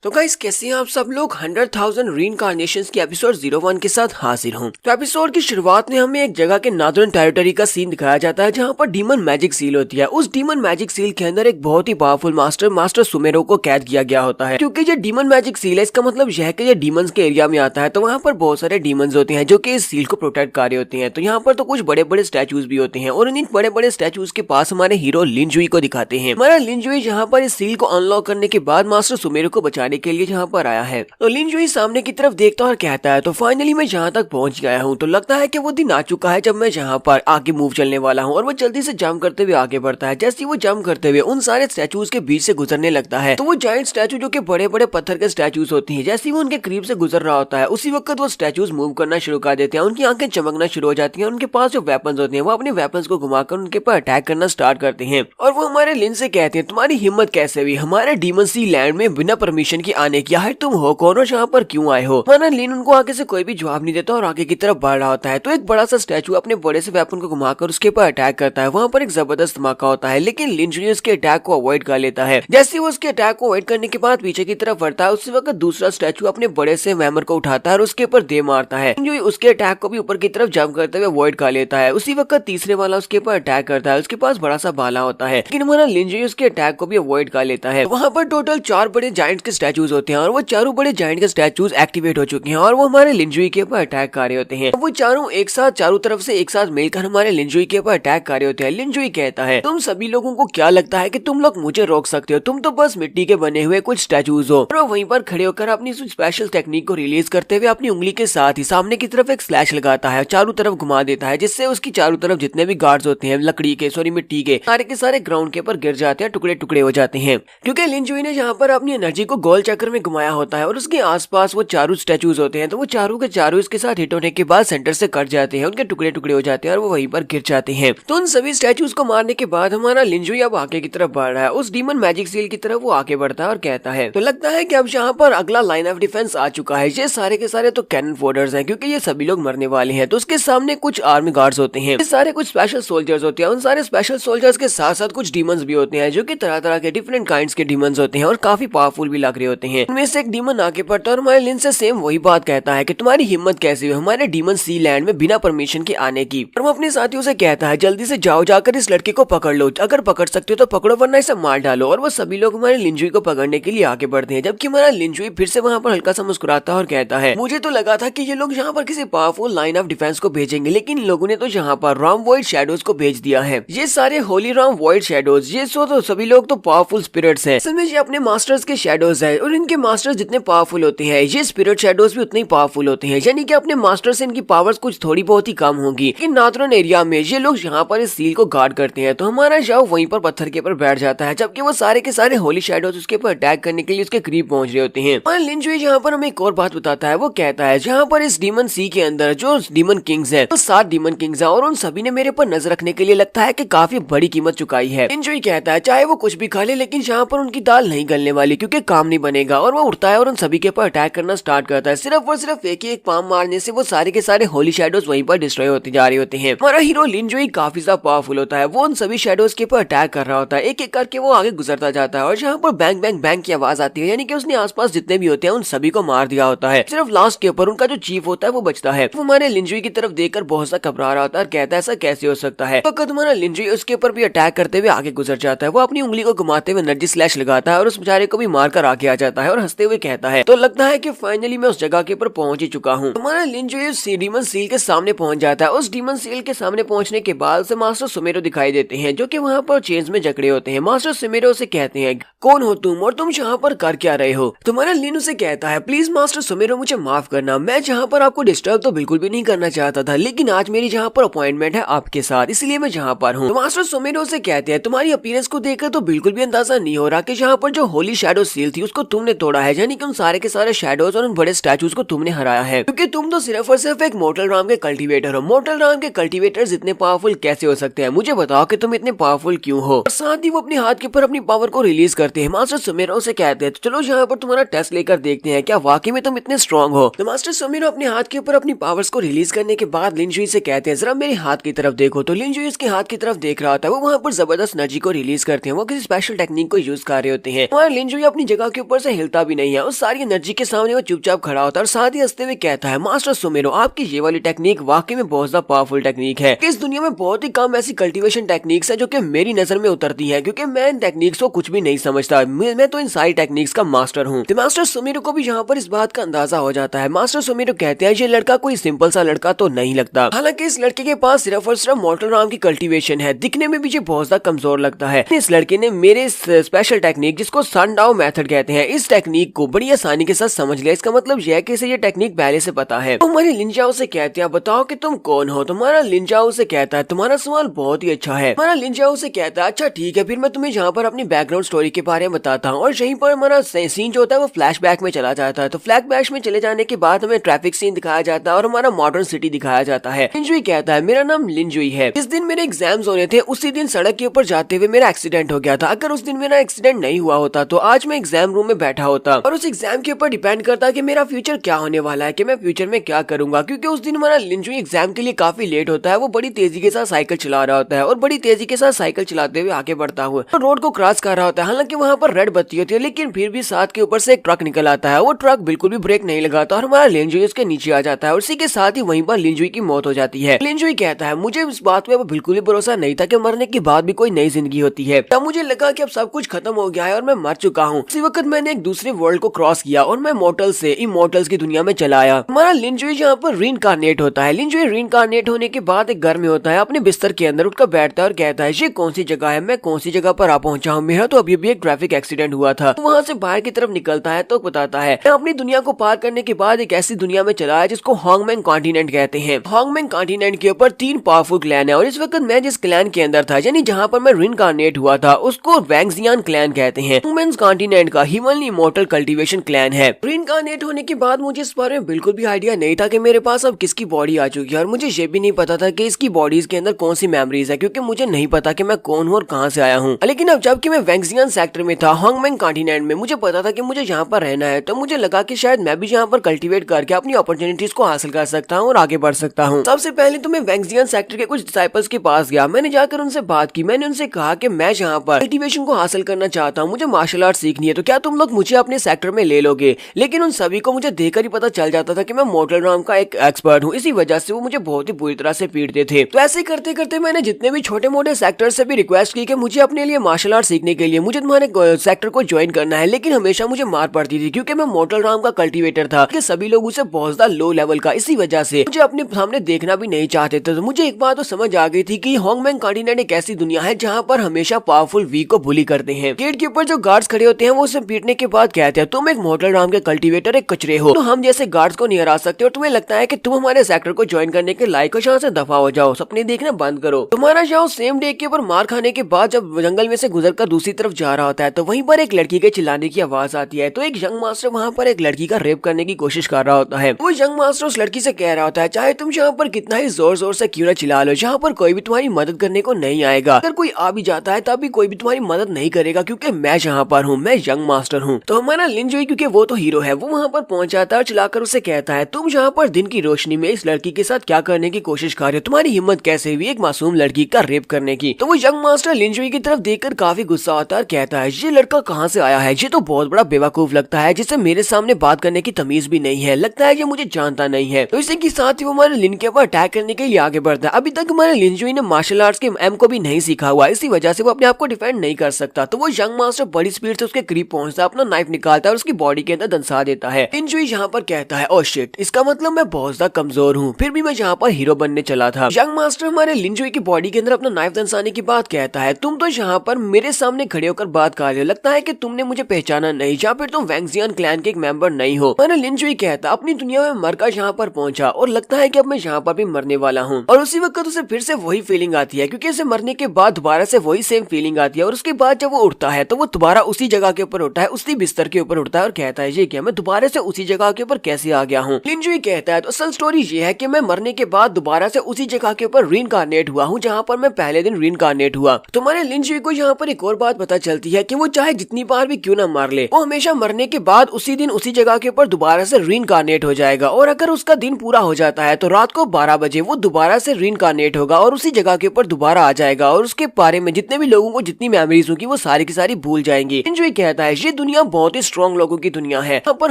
तो गाइस कैसे हैं आप सब लोग 100,000 रीइंकार्नेशंस के एपिसोड 01 के साथ हाजिर हूं। तो एपिसोड की शुरुआत में हमें एक जगह के नॉर्दर्न टेरिटरी का सीन दिखाया जाता है जहां पर डीमन मैजिक सील होती है। उस डीमन मैजिक सील के अंदर एक बहुत ही पावरफुल मास्टर सुमेरो को कैद किया गया होता है। क्योंकि ये डीमन मैजिक सील है, इसका मतलब यह है कि ये डीमंस के एरिया में आता है, तो वहाँ पर बहुत सारे डीमंस होते हैं जो कि इस सील को प्रोटेक्ट कर रहे होते हैं। तो यहाँ पर तो कुछ बड़े बड़े स्टैचूज भी होते हैं और इन बड़े बड़े स्टैचूज के पास हमारे हीरो लिनजुई को दिखाते हैं। हमारा लिनजुई जहाँ पर इस सील को अनलॉक करने के बाद मास्टर सुमेरो को बचाने के लिए जहाँ पर आया है, तो लिनजुई सामने की तरफ देखता और कहता है तो फाइनली मैं जहाँ तक पहुंच गया हूँ। तो लगता है कि वो दिन आ चुका है जब मैं जहाँ पर आगे मूव चलने वाला हूँ। और वो जल्दी से जंप करते हुए आगे बढ़ता है। जैसे ही वो जंप करते हुए उन सारे स्टैचूज के बीच से गुजरने लगता है, तो वो जायंट स्टैचू जो कि बड़े बड़े पत्थर के स्टैचूज होती हैं, जैसे ही वो उनके करीब से गुजर रहा होता है उसी वक्त वो स्टैचूज मूव करना शुरू कर देते हैं। उनकी आंखें चमकना शुरू हो जाती हैं। उनके पास जो वेपन्स होते हैं वो अपने वेपन्स को घुमाकर उनके पर अटैक करना स्टार्ट करते हैं। और वो हमारे लिन से कहते हैं तुम्हारी हिम्मत कैसे हुई हमारे डीमन सी लैंड में बिना परमिशन की आने की? है तुम हो कौन और यहाँ पर क्यों आए हो? हमारा लिन उनको आगे से कोई भी जवाब नहीं देता और आगे की तरफ बढ़ रहा होता है। तो एक बड़ा सा स्टैचू अपने बड़े से वेपन को घुमाकर उसके ऊपर अटैक करता है। वहाँ पर एक जबरदस्त धमाका होता है, लेकिन लिन उसके अटैक को अवॉइड कर लेता है। जैसे वो उसके अटैक को अवॉइड करने के बाद पीछे की तरफ बढ़ता है, उसी वक्त दूसरा स्टैचू अपने बड़े से हैमर को उठाता है और उसके ऊपर दे मारता है। लिन उसके अटैक को भी ऊपर की तरफ जंप करते हुए अवॉइड कर लेता है। उसी वक्त तीसरे वाला उसके ऊपर अटैक करता है। उसके पास बड़ा सा भाला होता है, लेकिन हमारा लिन उसके अटैक को भी अवॉइड कर लेता है। वहाँ पर टोटल 4 बड़े जायंट के स्टैचूज होते हैं और वो चारों बड़े जायंट के स्टैचूज एक्टिवेट हो चुके हैं और वो हमारे लिनजुई के ऊपर अटैक कर रहे होते हैं। वो चारों एक साथ चारों तरफ से एक साथ मिलकर हमारे लिनजुई के ऊपर अटैक कर रहे होते हैं। लिनजुई कहता है तुम सभी लोगों को क्या लगता है कि तुम लोग मुझे रोक सकते हो? तुम तो बस मिट्टी के बने हुए कुछ स्टैचूज हो। और वो वहीं पर खड़े होकर अपनी स्पेशल टेक्निक को रिलीज करते हुए अपनी उंगली के साथ ही सामने की तरफ एक स्लैश लगाता है, चारों तरफ घुमा देता है, जिससे उसकी चारों तरफ जितने भी गार्ड्स होते हैं लकड़ी के मिट्टी के सारे ग्राउंड के ऊपर गिर जाते हैं, टुकड़े टुकड़े हो जाते हैं। क्योंकि लिनजुई ने जहाँ पर अपनी एनर्जी को गोल चक्कर में घुमाया होता है और उसके आसपास वो चारों स्टैचूज होते हैं, तो वो चारों के चारों इसके साथ हिट होने के बाद सेंटर से कट जाते हैं, उनके टुकड़े टुकड़े हो जाते हैं और वो वहीं पर गिर जाते हैं। तो उन सभी स्टैचूज को मारने के बाद हमारा लिनजुई अब आगे की तरफ बढ़ रहा है। उस डीमन मैजिक सील की तरफ वो आगे बढ़ता है और कहता है तो लगता है कि अब यहाँ पर अगला लाइन ऑफ डिफेंस आ चुका है। ये सारे के सारे तो कैनन फोडर्स हैं, क्योंकि ये सभी लोग मरने वाले हैं। तो उसके सामने कुछ आर्मी गार्ड्स होते हैं, ये सारे कुछ स्पेशल सोल्जर्स होते हैं। उन सारे स्पेशल सोल्जर्स के साथ साथ कुछ डीमंस भी होते हैं जो कि तरह तरह के डिफरेंट काइंड्स के डीमंस होते हैं और काफी पावरफुल भी लग रहे होते हैं। उनमें से एक डीमन आगे बढ़ता है और हमारे लिन से सेम वही बात कहता है कि तुम्हारी हिम्मत कैसी हुई हमारे डीमन सी लैंड में बिना परमिशन के आने की? और वो अपने साथियों से कहता है जल्दी से जाओ, जाकर इस लड़के को पकड़ लो, अगर पकड़ सकते हो तो पकड़ो वरना इसे मार डालो। और वो सभी लोग हमारे लिनजुई को पकड़ने के लिए आगे बढ़ते हैं, जबकि हमारा लिनजुई फिर से वहाँ पर हल्का सा मुस्कुराता है और कहता है मुझे तो लगा था कि ये लोग यहाँ पर किसी पावरफुल लाइन ऑफ डिफेंस को भेजेंगे, लेकिन इन लोगों ने तो यहाँ पर रॉम वॉइड शैडोज को भेज दिया है। ये सारे होली रॉम वॉइड शैडोज, ये तो सभी लोग तो पावरफुल स्पिरिट्स हैं। असल में ये अपने मास्टर्स के शैडोज है और इनके मास्टर्स जितने पावरफुल होते हैं ये स्पिरिट शैडोज भी उतने ही पावरफुल होते हैं। यानी कि अपने मास्टर से इनकी पावर्स कुछ थोड़ी बहुत ही कम होंगी। लेकिन नॉर्दर्न एरिया में ये लोग यहाँ पर इस सील को गार्ड करते हैं, तो हमारा जाओ वहीं पर पत्थर के ऊपर बैठ जाता है, जबकि वो सारे के सारे होली शैडोज उसके ऊपर अटैक करने के लिए उसके करीब पहुंच रहे होते हैं। और लिनजुई यहाँ पर हमें एक और बात बताता है। वो कहता है जहाँ पर इस डीमन सी के अंदर जो डीमन किंग्स है, तो 7 डीमन किंग्स है और उन सभी ने मेरे पर नजर रखने के लिए लगता है कि काफी बड़ी कीमत चुकाई है। लिनजुई कहता है चाहे वो कुछ भी खा ले, लेकिन यहाँ पर उनकी दाल नहीं गलने वाली, क्योंकि काम नहीं बनेगा। और वो उठता है और उन सभी के ऊपर अटैक करना स्टार्ट करता है। सिर्फ और सिर्फ एक ही एक पाम मारने से वो सारे के सारे होली शैडोज वहीं पर डिस्ट्रॉय होते जा रहे होते हैं। हमारा हीरो लिनजुई काफी ज्यादा पावरफुल होता है। वो उन सभी शैडोज के ऊपर अटैक कर रहा होता है, एक एक करके वो आगे गुजरता जाता है और जहाँ पर बैंग बैंग बैंग की आवाज आती है, यानी कि उसने आसपास जितने भी होते हैं उन सभी को मार दिया होता है। सिर्फ लास्ट के ऊपर उनका जो चीफ होता है वो बचता है। वो हमारे लिनजुई की तरफ देखकर बहुत सा घबरा रहा होता है और कहता है ऐसा कैसे हो सकता है। तो हमारा लिनजुई उसके ऊपर भी अटैक करते हुए आगे गुजर जाता है। वो अपनी उंगली को घुमाते हुए एनर्जी स्लैश लगाता है और उस बेचारे को भी मारकर आगे आ जाता है और हंसते हुए कहता है तो लगता है कि फाइनली मैं उस जगह के ऊपर पहुंच ही चुका हूँ। हमारा लिनजुई उस डीमन सील के सामने पहुंच जाता है। उस डीमन सील के सामने पहुंचने के बाद से मास्टर सुमेरो दिखाई देते हैं, जो कि वहाँ पर चेंज में जकड़े होते हैं। मास्टर सुमेरो से कहते हैं कौन हो तुम और तुम यहाँ पर कर क्या रहे हो? तुम्हारा लिन उसे कहता है प्लीज मास्टर सुमेरो मुझे माफ करना, मैं जहाँ पर आपको डिस्टर्ब तो बिल्कुल भी नहीं करना चाहता था, लेकिन आज मेरी जहाँ पर अपॉइंटमेंट है आपके साथ, इसलिए मैं जहाँ पर हूँ। तो मास्टर सुमेरो से कहते हैं तुम्हारी अपीयरेंस को देखकर तो बिल्कुल भी अंदाजा नहीं हो रहा कि यहाँ पर जो होली शैडो सील थी उसको तुमने तोड़ा है, यानी कि उन सारे के सारे शैडोज और उन बड़े स्टैचूज को तुमने हराया है, क्योंकि तुम तो सिर्फ और सिर्फ एक मोर्टल राम के कल्टीवेटर हो। मोर्टल राम के कल्टीवेटर्स इतने पावरफुल कैसे हो सकते हैं? मुझे बताओ कि तुम इतने पावरफुल क्यों हो? और साथ ही वो अपने हाथ के ऊपर अपनी पावर को रिलीज करते हैं। मास्टर सुमेरो से कहते हैं तो चलो यहाँ पर तुम्हारा टेस्ट लेकर देखते हैं क्या वाकई में तुम इतने स्ट्रॉन्ग हो। तो मास्टर सुमेरो अपने हाथ के ऊपर अपनी पावर्स को रिलीज करने के बाद लिनजुई से कहते हैं जरा मेरे हाथ की तरफ देखो। तो लिनजुई उसके हाथ की तरफ देख रहा था। वो वहाँ पर जबरदस्त एनर्जी को रिलीज करते हैं, वो किसी स्पेशल टेक्निक को यूज कर रहे होते हैं। और लिनजुई अपनी जगह के ऊपर से हिलता भी नहीं है। उस सारी एनर्जी के सामने वो चुपचाप खड़ा होता है और साथ ही हंसते हुए कहता है, मास्टर सुमेरो, आपकी ये वाली टेक्निक वाकई में बहुत ज्यादा पावरफुल टेक्निक है। इस दुनिया में बहुत ही कम ऐसी कल्टीवेशन टेक्निक्स है जो कि मेरी नजर में उतरती है, क्योंकि मैं इन टेक्निक्स को कुछ भी नहीं समझता। मैं तो इन सारी टेक्निक्स का मास्टर हूँ। तो मास्टर सुमेरो को भी यहाँ पर इस बात का अंदाजा हो जाता है। मास्टर सुमेरो कहते हैं, ये लड़का कोई सिंपल सा लड़का तो नहीं लगता। हालांकि इस लड़के के पास सिर्फ और सिर्फ मॉर्टल राम की कल्टीवेशन है, दिखने में भी ये बहुत ज्यादा कमजोर लगता है। इस लड़के ने मेरे स्पेशल टेक्निक, जिसको सनडाउ मेथड कहते हैं, इस टेक्निक को बड़ी आसानी के साथ समझ लिया। इसका मतलब यह है कि इसे ये टेक्निक पहले से पता है। तो हमारे लिंजाओ से कहते हैं, बताओ कि तुम कौन हो। तुम्हारा लिंजाओ से कहता है, तुम्हारा सवाल बहुत ही अच्छा है। हमारा लिंजाओ से कहता है, अच्छा ठीक है, फिर मैं तुम्हें यहाँ पर अपनी बैकग्राउंड स्टोरी के बारे में बताता हूँ। और यहीं पर हमारा सीन जो होता है वो फ्लैशबैक में चला जाता है। तो फ्लैशबैक में चले जाने के बाद हमें ट्रैफिक सीन दिखाया जाता है और हमारा मॉडर्न सिटी दिखाया जाता है। लिंजुई कहता है, मेरा नाम लिंजुई है। जिस दिन मेरे एग्जाम्स होने थे उसी दिन सड़क के ऊपर जाते हुए मेरा एक्सीडेंट हो गया था। अगर उस दिन मेरा एक्सीडेंट नहीं हुआ होता तो आज मैं एग्जाम रूम में बैठा होता, और उस एग्जाम के ऊपर डिपेंड करता कि मेरा फ्यूचर क्या होने वाला है, कि मैं फ्यूचर में क्या करूंगा। क्योंकि उस दिन हमारा लिंजुई एग्जाम के लिए काफी लेट होता है। वो बड़ी तेजी के साथ साइकिल चला रहा होता है और बड़ी तेजी के साथ साइकिल चलाते हुए आगे बढ़ता हुआ रोड को क्रॉस कर रहा होता है। हालांकि वहाँ पर रेड बत्ती होती है, लेकिन फिर भी साथ के ऊपर से एक ट्रक निकल आता है। वो ट्रक बिल्कुल भी ब्रेक नहीं लगाता और हमारा लिंजुई उसके नीचे आ जाता है और उसी के साथ ही वहीं पर लिंजुई की मौत हो जाती है। लिंजुई कहता है, मुझे इस बात पे बिल्कुल भी भरोसा नहीं था कि मरने के बाद भी कोई नई जिंदगी होती है। तब मुझे लगा कि अब सब कुछ खत्म हो गया है और मैं मर चुका हूँ। उसी वक्त मैंने एक दूसरे वर्ल्ड को क्रॉस किया और मैं मॉर्टल से इमॉर्टल्स की दुनिया में चला आया। हमारा लिंजुई यहाँ पर रीइंकार्नेट होता है। लिंजुई रीइंकार्नेट होने के बाद एक घर में होता है, अपने बिस्तर के अंदर उठकर बैठता है और कहता है, ये कौन सी जगह है, मैं कौन सी जगह पर आ पहुंचा हूँ। मेरा तो अभी भी एक ट्रैफिक एक्सीडेंट हुआ था। वहाँ से बाहर की तरफ निकलता है तो बताता है, मैं अपनी दुनिया को पार करने के बाद एक ऐसी दुनिया में चला है जिसको होंगमेंग कॉन्टिनेंट कहते हैं। होंगमेंग कॉन्टिनेंट के ऊपर 3 पावरफुल क्लैन है और इस वक्त मैं जिस क्लैन के अंदर था, यानी जहाँ पर मैं रीइंकार्नेट हुआ था, उसको वैंगजियान क्लैन कहते हैं। होंगमेंग कॉन्टिनेंट का ह्यूमनली इमॉर्टल कल्टीवेशन क्लैन है। रीइंकार्नेट होने के बाद मुझे इस बारे में बिल्कुल भी आइडिया नहीं था कि मेरे पास अब किसकी बॉडी आ चुकी है, और मुझे ये भी नहीं पता था कि इसकी बॉडीज के अंदर कौन सी मेमोरीज है, क्योंकि मुझे नहीं पता कि मैं कौन हूँ और कहाँ से आया हूँ। लेकिन अब जबकि मैं वैंगजियान सेक्टर में था, होंगमेंग कॉन्टिनेंट में, मुझे पता था कि मुझे यहाँ पर रहना है। तो मुझे लगा कि शायद मैं भी यहाँ पर कल्टीवेट करके अपनी अपॉर्चुनिटीज को हासिल कर सकता हूँ और आगे बढ़ सकता हूँ। सबसे पहले तो मैं वैंगजियान सेक्टर के कुछ डिसाइपल्स के पास गया। मैंने जाकर उनसे बात की। मैंने उनसे कहा कि मैं यहाँ पर कल्टीवेशन को हासिल करना चाहता हूँ, मुझे मार्शल आर्ट सीखनी है, तो क्या तुम लोग मुझे अपने सेक्टर में ले लोगे। लेकिन उन सभी को मुझे देखकर ही पता चल जाता था कि मैं मॉर्टल राम का एक एक्सपर्ट हूँ। इसी वजह से वो मुझे बहुत ही बुरी तरह से पीटते थे। तो ऐसे करते करते मैंने जितने भी छोटे मोटे सेक्टर से भी रिक्वेस्ट की कि मुझे अपने लिए मार्शल आर्ट सीखने के लिए मुझे तुम्हारे सेक्टर को ज्वाइन करना है, लेकिन हमेशा मुझे मार पड़ती थी क्योंकि मैं मॉर्टल राम का कल्टीवेटर था कि सभी लोग उसे बहुत ज्यादा लो लेवल का, इसी वजह से मुझे अपने सामने देखना भी नहीं चाहते थे। तो मुझे एक बात तो समझ आ गई थी कि होंगमेंग कॉन्टिनेंट एक ऐसी दुनिया है जहाँ पर हमेशा पावरफुल वीक को बुली करते हैं। गेट के ऊपर जो गार्ड्स खड़े होते हैं वो उसे पीटने के बाद कहते हैं, तुम एक मॉर्टल राम के कल्टीवेटर एक कचरे हो, तो हम जैसे गार्ड्स को नहीं हरा सकते और तुम्हें लगता है कि तुम हमारे सेक्टर को ज्वाइन करने के लायक हो, यहाँ से दफा हो जाओ, सपने देखना बंद करो। तुम्हारा जाओ सेम डे के ऊपर मार खाने के बाद जब जंगल में से गुजरकर दूसरी तरफ जा रहा होता है तो वहीं पर एक लड़की के चिल्लाने की आवाज आती है। तो एक यंग मास्टर वहाँ पर एक लड़की का रेप करने की कोशिश कर रहा होता है। वो यंग मास्टर उस लड़की से कह रहा होता है, चाहे तुम यहाँ पर कितना ही जोर जोर से क्यों न चिल्ला लो, यहाँ पर कोई भी तुम्हारी मदद करने को नहीं आएगा। अगर कोई आ भी जाता है तब भी कोई भी तुम्हारी मदद नहीं करेगा, क्योंकि मैं यहाँ पर हूँ, मैं यंग मास्टर हूँ। तो हमारा लिंजुई, क्योंकि वो तो हीरो है, वो वहाँ पर पहुंच जाता है और चिल्लाकर उसे कहता है, तुम यहाँ पर दिन की रोशनी में इस लड़की के साथ क्या करने की कोशिश कर रहे हो, तुम्हारी हिम्मत कैसे हुई एक मासूम लड़की का रेप करने की। तो वो यंग मास्टर लिंजुई की तरफ देखकर काफी गुस्सा आता है और कहता है, ये लड़का कहाँ से आया है, ये तो बहुत बड़ा बेवकूफ लगता है, जिसे मेरे सामने बात करने की तमीज भी नहीं है, लगता है ये मुझे जानता नहीं है। तो इसी के साथ ही वो हमारे लिन के ऊपर अटैक करने के लिए आगे बढ़ता है। अभी तक हमारे लिंजुई ने मार्शल आर्ट्स के एम को भी नहीं सीखा हुआ, इसी वजह से वो अपने आप को डिफेंड नहीं कर सकता। तो वो यंग मास्टर बड़ी स्पीड से उसके करीब पहुंचता है, अपना नाइफ निकालता है और उसकी बॉडी के अंदर दंसा देता है। लिंजुई यहाँ पर कहता है, ओह शिट, इसका मतलब मैं बहुत ज्यादा कमजोर हूँ, फिर भी मैं यहाँ पर हीरो बनने चला था। यंग मास्टर हमारे लिंजुई की बॉडी के अंदर अपना नाइफ दंसाने की बात कहता है, तुम तो यहाँ पर मेरे सामने खड़े होकर बात कर रहे हो, लगता है कि तुमने मुझे पहचाना नहीं, या फिर तुम वैंगजियान क्लैन के एक मेंबर नहीं हो। मैंने लिंजुई कहता, अपनी दुनिया में मरकर यहाँ पर पहुंचा और लगता है कि अब मैं यहाँ पर भी मरने वाला हूँ। और उसी वक्त उसे फिर से वही फीलिंग आती है, क्योंकि उसे मरने के बाद दोबारा से वही सेम फीलिंग आती है। और उसके बाद जब वो उठता है तो वो दोबारा उसी जगह के ऊपर उठता है, उसी बिस्तर के ऊपर उठता है और कहता है, ये क्या, मैं दोबारा से उसी जगह के ऊपर कैसे आ गया हूँ। लिंजुई कहता है, तो असल स्टोरी ये है कि मैं मरने के बाद दोबारा से उसी जगह के ऊपर रीइंकार्नेट हुआ हूँ जहाँ पर मैं पहले दिन रीइंकार्नेट हुआ। तो हमारे लिंजुई को यहाँ पर एक और बात पता चलती है कि वो चाहे जितनी बार भी क्यों ना मार ले, वो हमेशा मरने के बाद उसी दिन उसी जगह के ऊपर दोबारा से रीइंकार्नेट हो जाएगा। और अगर उसका दिन पूरा हो जाता है तो रात को 12 बजे वो दोबारा से रीइंकार्नेट होगा और उसी जगह के ऊपर दोबारा आ जाएगा और उसके बारे में जितने भी लोगों को जितनी मेमोरीज होगी वो सारी की सारी भूल जाएंगी। लिंजुई कहता है, ये दुनिया बहुत ही स्ट्रॉन्ग लोगों की दुनिया है। यहाँ पर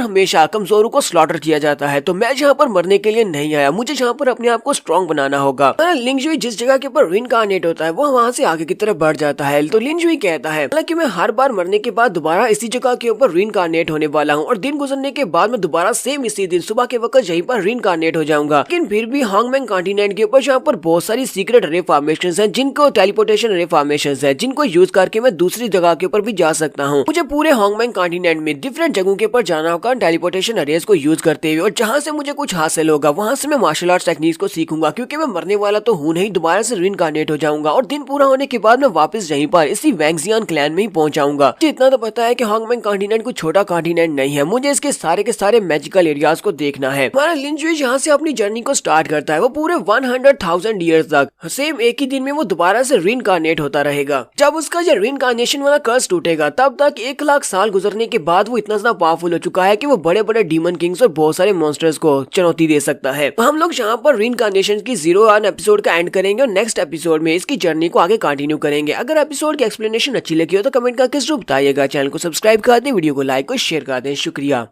हमेशा कमजोरों को स्लॉटर किया जाता है। तो मैं जहाँ पर मरने के लिए नहीं आया, मुझे जहाँ पर अपने आप को स्ट्रॉन्ग बनाना होगा। लिंगजुई जिस जगह के ऊपर रीइंकार्नेट होता है वो वहाँ से आगे की तरफ बढ़ जाता है। तो लिंगजुई कहता है हालांकि मैं हर बार मरने के बाद दोबारा इसी जगह के ऊपर रीइंकार्नेट होने वाला हूँ और दिन गुजरने के बाद मैं दोबारा सेम इसी दिन सुबह के वक्त यहीं पर रीइंकार्नेट हो जाऊंगा। लेकिन फिर भी हांगमैंग कॉन्टिनेंट के ऊपर जहाँ पर बहुत सारी सीक्रेट रे फॉर्मेशंस हैं, जिनको टेलीपोर्टेशन रे फॉर्मेशंस है, जिनको यूज करके मैं दूसरी जगह के ऊपर भी जा सकता हूँ। मुझे पूरे हांगमैंग कॉन्टिनेंट में डिफरेंट जगहों के ऊपर जाना होगा टेलीपोर्टेशन रेस को यूज करते हुए, और जहाँ से मुझे कुछ हासिल होगा वहाँ से मैं मार्शल आर्ट्स टेक्निक्स को सीखूंगा, क्योंकि मैं मरने वाला तो हूँ नहीं, दोबारा से रीइंकार्नेट हो जाऊंगा और दिन पूरा होने के बाद मैं वापस यहीं पर इसी वैंगजियान क्लैन में ही पहुंच जाऊंगा। मुझे इतना तो पता है कि हांगमैंग कॉन्टिनेंट कोई छोटा कॉन्टिनेंट नहीं है, मुझे इसके सारे के सारे मैजिकल एरियाज को देखना है। हमारा लिंजुई जहाँ से अपनी जर्नी को स्टार्ट करता है वो पूरे 100,000 ईयर्स तक सेम एक ही दिन में वो दोबारा से रीइंकार्नेट होता रहेगा। जब उसका जो रीइंकार्नेशन वाला कर्स टूटेगा तब तक 1 लाख साल गुजरने के बाद वो इतना ज्यादा पावरफुल हो चुका है कि वो बड़े बड़े डीमन किंग्स और बहुत सारे मॉन्स्टर्स को चुनौती दे सकता है। तो हम लोग यहाँ पर रीइंकार्नेशन की 01 एपिसोड का एंड करेंगे और नेक्स्ट एपिसोड में इसकी जर्नी को आगे कंटिन्यू करेंगे। अगर एपिसोड की एक्सप्लेनेशन अच्छी लगी हो तो कमेंट करके जरूर बताइएगा। चैनल को सब्सक्राइब कर दें, वीडियो को लाइक और शेयर कर दें। शुक्रिया।